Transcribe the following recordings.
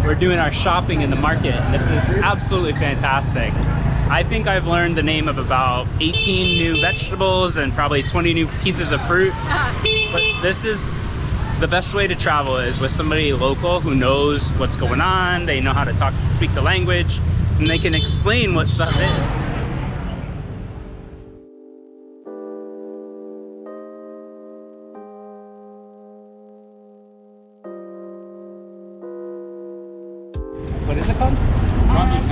we're doing our shopping in the market. This is absolutely fantastic. I think I've learned the name of about 18 new vegetables and probably 20 new pieces of fruit. But this is the best way to travel, is with somebody local who knows what's going on. They know how to speak the language, and they can explain what stuff is. What is it called?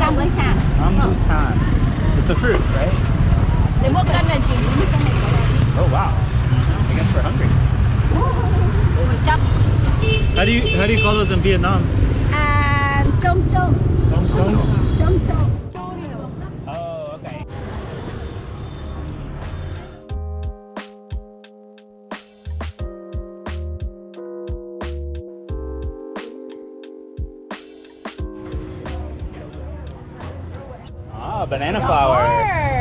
Rambutan. Rambutan. It's a fruit, right? Oh wow. I guess we're hungry. How do you call those in Vietnam? Chôm chôm. Tom tom. Chôm chôm. Oh, okay. Ah, banana flower.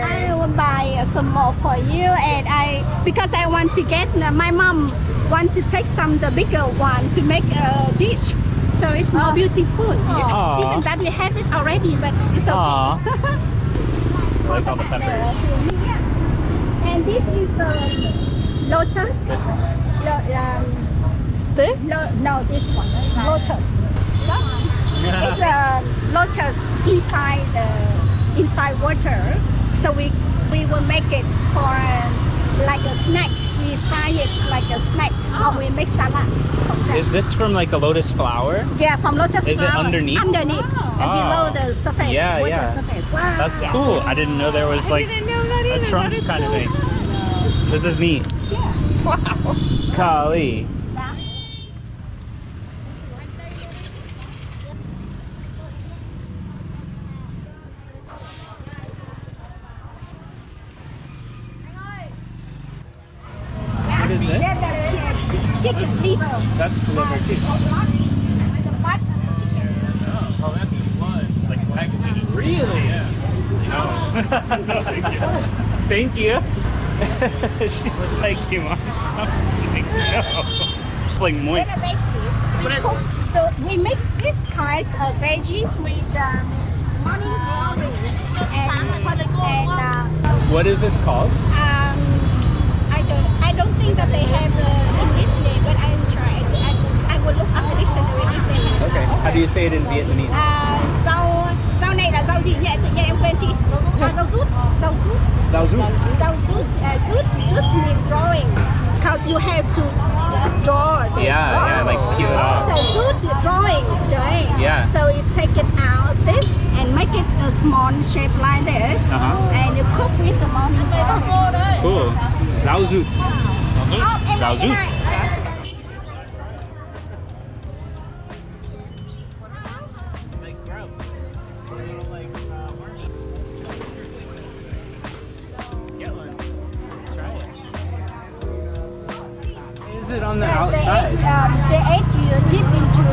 I will buy some more for you, and because I want to get my mom want to take the bigger one to make a dish, so it's more beautiful. Aw. Even that we have it already, but it's okay. Aw. I like all the peppers. And this is the lotus. This No, this one. Lotus. It's a lotus inside water. So we will make it for like a snack. We fry it like a snack, or we make salad. Is this from like a lotus flower? Yeah, from lotus Is it flower. underneath? Underneath, and below the surface. Yeah, water yeah. surface. That's Yeah. cool. I didn't know there was like a trunk kind of thing. This is neat. Yeah. Wow. Kali. What is this? Then the chicken liver. That's liver too. The butt of the chicken. Oh, that's blood. Like packages. Really? Yeah. Thank you. She's like, you want something? No. It's like moist. Then the veggies. So we mix this kinds of veggies with morning glories and What is this called? I don't think that they have the English name, but I will try it. I will look up the dictionary if they have. Okay. How do you say it in Vietnamese? Rau này là rau gì nhỉ? Tự nhiên em quên chị. Rau rút. Zao Zu? Rau rút. Rút means drawing, because you have to draw this. Yeah, like peel it off. So rút drawing. Yeah. So you take it out this and make it a small shape like this, and you cook with the morning glory. Cool. Zao Zu. Zao Zu. Is it on the outside? The egg you dip into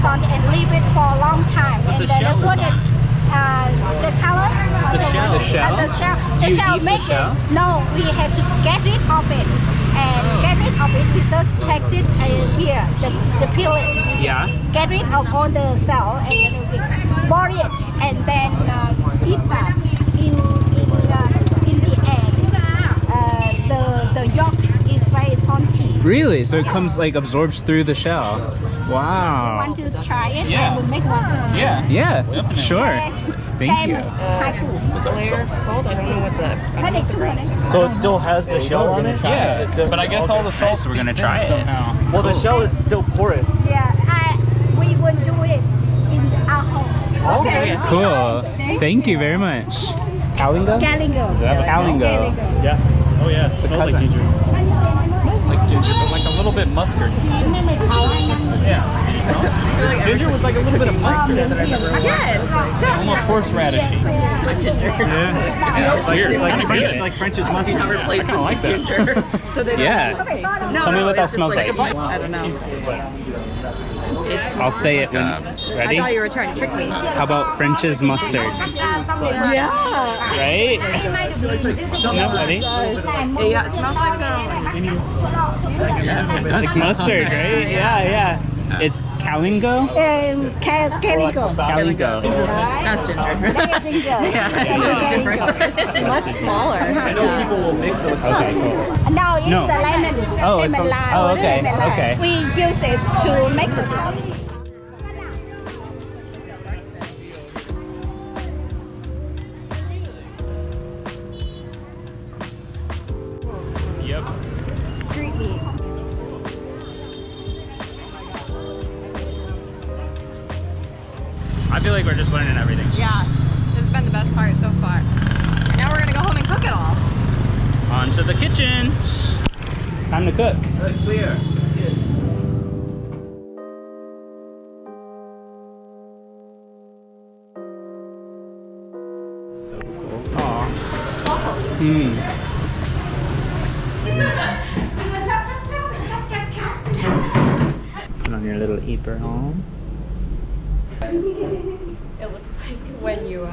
salt and leave it for a long time, and the then shell you put is it. The color. The shell. The shell. Do you eat the make shell? it. No, we have to get rid of it, and get rid of it. We just take this here, the peeling. Yeah. Get rid of all the cell, and then we boil it, and then eat that. In the end, the yolk is very salty. Really? So it comes like absorbs through the shell. Wow. Want to try it? Yeah. I will make one. Yeah. Yeah, Definitely. sure. Thank you. Layer of salt. I don't know what the rest is. So it still has the shell on it? Yeah, but I guess all the salts So we're gonna try it. somehow. Well, the shell is still porous. Yeah, we will do it in our home. Okay. Cool. Thank you very much. Kalinga? Galingo. Kalingo. Yeah. Oh yeah. It smells like cousin. ginger. It's like ginger, but like a little bit mustard. Yeah. Ginger with like a little bit of mustard in it. Almost horseradishy. Yeah. It's weird. Like Kinda French, good. like French's mustard. I kind of like that. Yeah. Tell me what that smells like. I don't know. It's I'll say it when I ready. thought you were trying to trick me. How about French's mustard? Yeah. Right? No, ready? Yeah, it smells like Like mustard, right? Yeah, yeah. It's Kalingo? Calico. Kalingo. Right? That's ginger. Ginger. Yeah. Much smaller. I know people will mix those. Okay, cool. Now it's No. the lemon. Oh, it's lemon a- lime. oh, okay, Lemon lime. okay. We use this to make the sauce. Yep. Street meat. I feel like we're just learning everything. Yeah, this has been the best part so far. And now we're gonna go home and cook it all. On to the kitchen. Time to cook. Clear. So cool. Aw. Hmm. Put on your little apron. It looks like when you,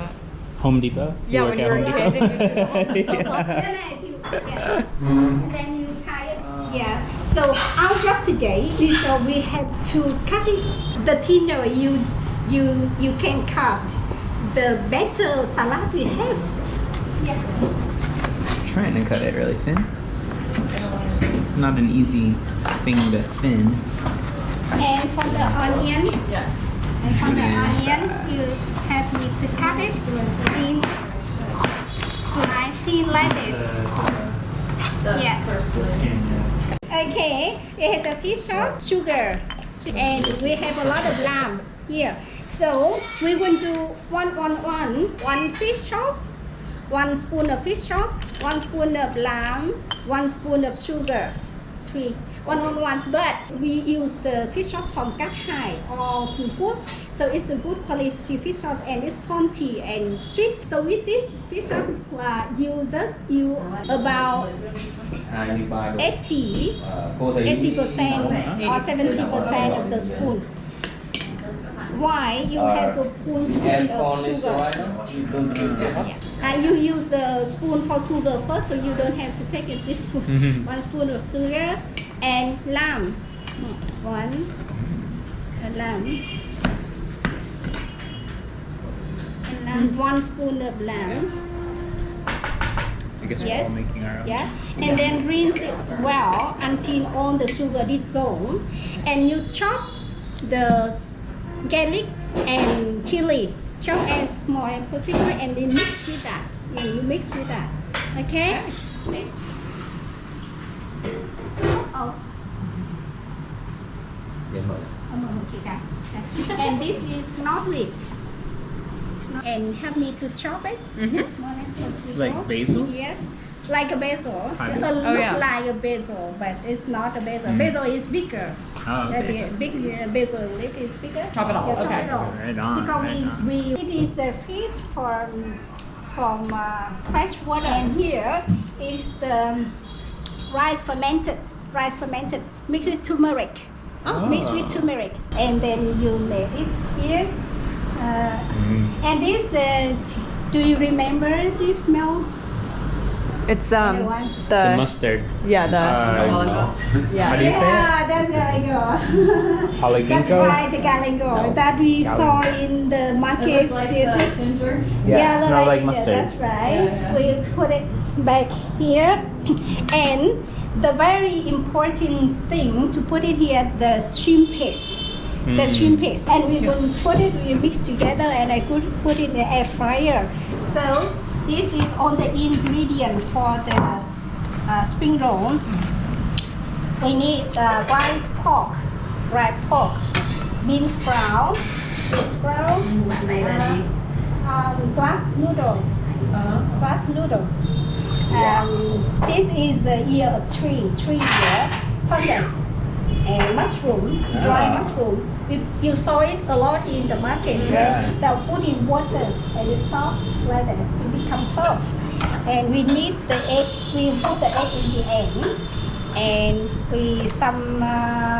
Home Depot? Yeah, work when at you were a Home kid and you Depot? Yes. And then you tie it. Yeah. So our job today is we have to cut it. The thinner you can cut, the better salad we have. Yeah. Trying to cut it really thin. Not an easy thing to thin. And for the onion. Yeah. And for the onion, you have me to cut it thin, slice thin like this. Yeah. Okay, we have the fish sauce, sugar, and we have a lot of lamb here. So we will do one fish sauce, 1 spoon of fish sauce, 1 spoon of lamb, 1 spoon of sugar, 3. 1. But we use the fish sauce from Cat High or Phuket, so it's a good quality fish sauce and it's salty and sweet. So with this fish sauce, you about 80% or 70% of the spoon. Why you have to put spoon of sugar? You use the spoon for sugar first, so you don't have to take it this spoon. 1 spoon of sugar and lamb. 1 lamb. And lamb, 1 spoon of lamb. I guess Yes. we're all making our own. Yeah, and then rinse it well until all the sugar dissolve, and you chop the garlic and chili, chop as small as possible, and then mix with that. Yeah, you mix with that. Okay. Okay. Oh. And this is not wheat. And help me to chop it. As small as possible. It's like basil? Yes, like a basil. Hi, It basil. look yeah. like a basil, but it's not a basil. Basil is bigger. Oh, okay. The big basil leaf is bigger. Chop it all, You chop okay. it all. Right on, Because right on. it is the fish from fresh water, and here is the rice fermented. Mixed with turmeric. Oh. Mixed with turmeric, and then you let it here. And this, do you remember this smell? It's Anyone? The mustard. yeah, the yeah. How do you say it? Yeah, that's galango. That's Halaginko? right, the galango that we saw in the market. ginger. Yeah, smell like ginger, mustard. That's right. We put it back here, and the very important thing to put it here, the shrimp paste. The shrimp paste, and we will put it, we mix together, and I could put it in the air fryer. So this is all the ingredient for the spring roll. We need white pork, beans sprout, glass noodle, this is the ear of tree ear, fungus, and mushroom, dry mushroom. You saw it a lot in the market. Yeah. Right? They'll put in water and it's soft like that. It becomes soft. And we need the egg. We put the egg in the end. And we some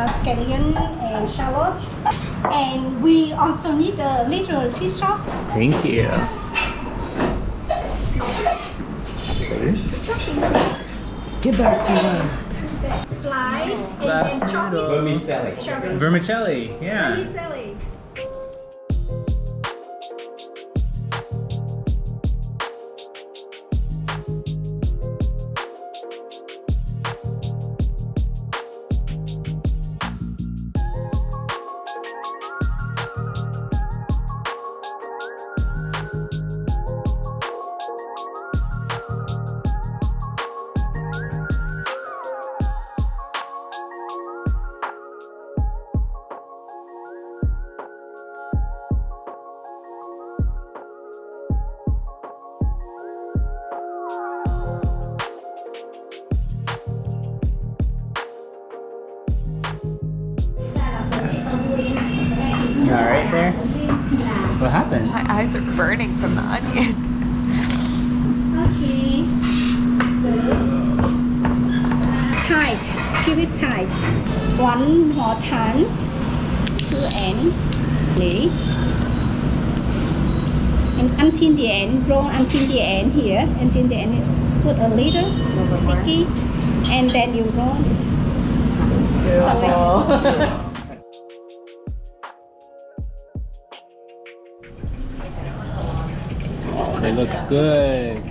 scallion and shallot. And we also need a little fish sauce. Thank you. Get back to work. Slice and then chop it. Vermicelli. Chop it. Vermicelli, yeah. Vermicelli. You alright there? What happened? My eyes are burning from the onion. Okay. So tight. Keep it tight. One more times to end. Okay. And until the end, roll until the end here. Until the end, put a little sticky, and then you roll. So They look good.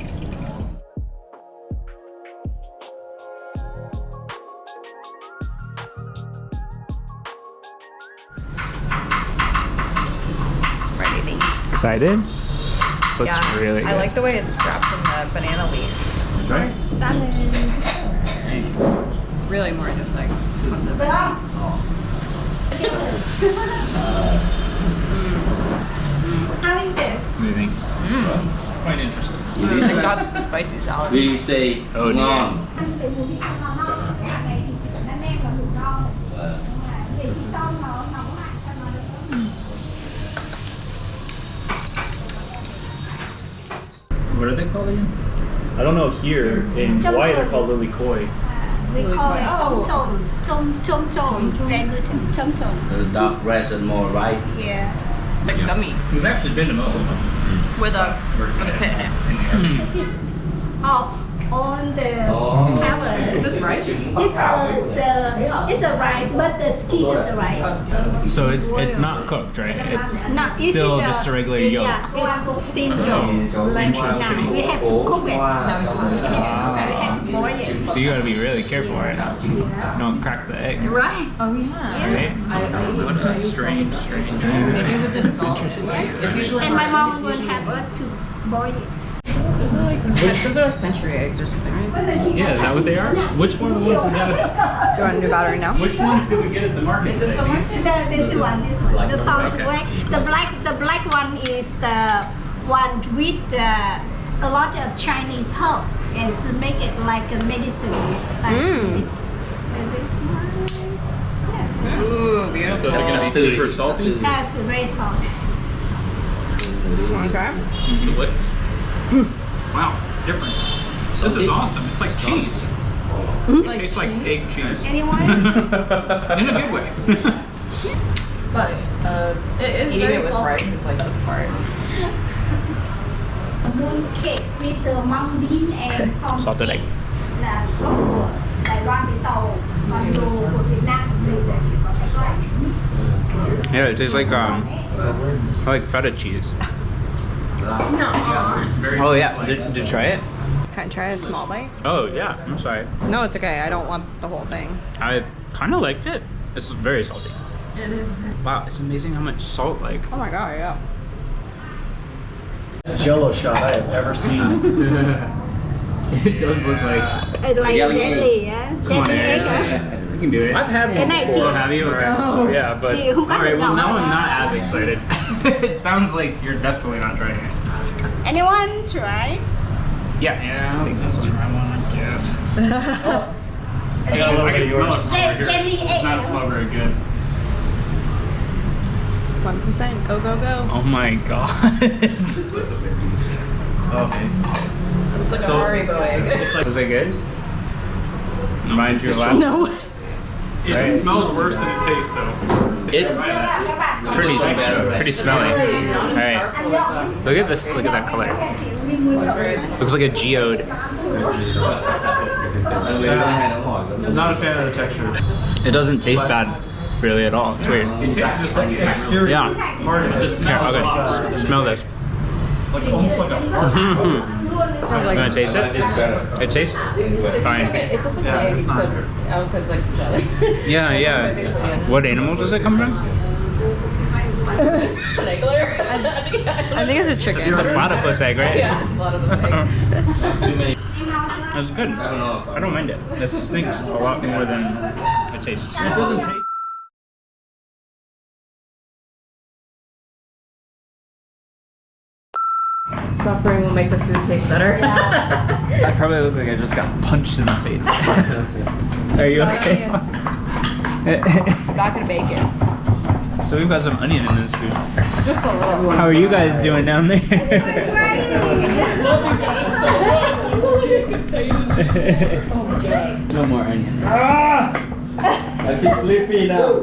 Ready to eat. Excited? This looks really good. I like the way it's wrapped in the banana leaf. Right? Salad. It's really more just like tons of veggies. how is this? Moving. Quite interesting. I think that's the spicy salad. We say Oh, dear. ngon. What are they called again? I don't know. Here in Hawaii, they're called lily koi. We call it chom, rambutan, chom. The dark red and more right. Yeah. Like gummy. We've actually been to most of them. With a pit in it. Off on the Oh. cover. Is this rice? It's the rice, but the skin of the rice. So it's not cooked, right? It's No, it's still the- just a regular yolk. Yeah, it's still yolk. Like now, we have to cook it. We have to boil it. So you gotta be really careful right now. Don't crack the egg. Right. Oh yeah. Right? What a strange. Maybe with the salt. It's usually And my hard mom because will have us to boil it. those are like century eggs or something, right? Yeah, is that what they are? Which one of the ones we got? Do you want to do battery now? Which ones did we get at the market? Is this the one? This one. The salt Okay. wax. The black one is the one with a lot of Chinese herb and to make it like a medicine. Like medicine. And this one. Yeah. Ooh, beautiful. So is it gonna be super salty? That's very salty. Okay. Delicious. Wow, different. This is awesome. It's like cheese. It tastes like egg cheese. Anyone? In a good way. But eating it with rice is like the best part. Moon cake with the mung bean and Salted egg. Là gốc của Đài Loan với tàu, còn đồ của Việt Nam mình là chỉ có cái loại mix. Yeah, it tastes like I like feta cheese. Oh yeah, did you try it? Can I try a small bite? Oh yeah, I'm sorry. No, it's okay. I don't want the whole thing. I kind of liked it. It's very salty. It is. Wow, it's amazing how much salt like. Oh my god, yeah. Jello shot I have ever seen. It does look like. It's like jelly, yeah. Come on, Jelly egg, Aaron. You can do it. I've had one này before. chị- Have you? Yeah, but Chị không cắt all right. được Well, đâu now hết I'm not á. as excited. It sounds like you're definitely not trying it. Anyone try? Yeah, I think this one. I want to guess. I got a little I bit can of smell yours. it from over here. Jelly It does egg. not smell very good. 1%. Go, go, go. Oh my god. Okay. It's like So- a Haribo egg. It's like Was it good? Remind you of last? No. Right. it smells worse than it tastes though. It's pretty smelly. All right, look at this. Look at that color. Looks like a geode. I'm not a fan of the texture. It doesn't taste bad, really at all. It's weird. It tastes just like exterior. Yeah. Hard. It just smells Okay, a lot. smell this. Like almost like a hard. You wanna taste it? It tastes fine. It's just like an egg, except outside's like jelly. Yeah, yeah. What animal does it come from? I think it's a chicken. It's a platypus egg, right? Yeah, it's a lot of this egg. Too many. It's good. I don't mind it. This stinks a lot more than it tastes. It doesn't taste. Suffering will make the food taste better. I probably look like I just got punched in the face. Are you okay? Not gonna bake it. So we've got some onion in this food. Just a little. How are you guys doing down there? No more onion. I feel sleepy now.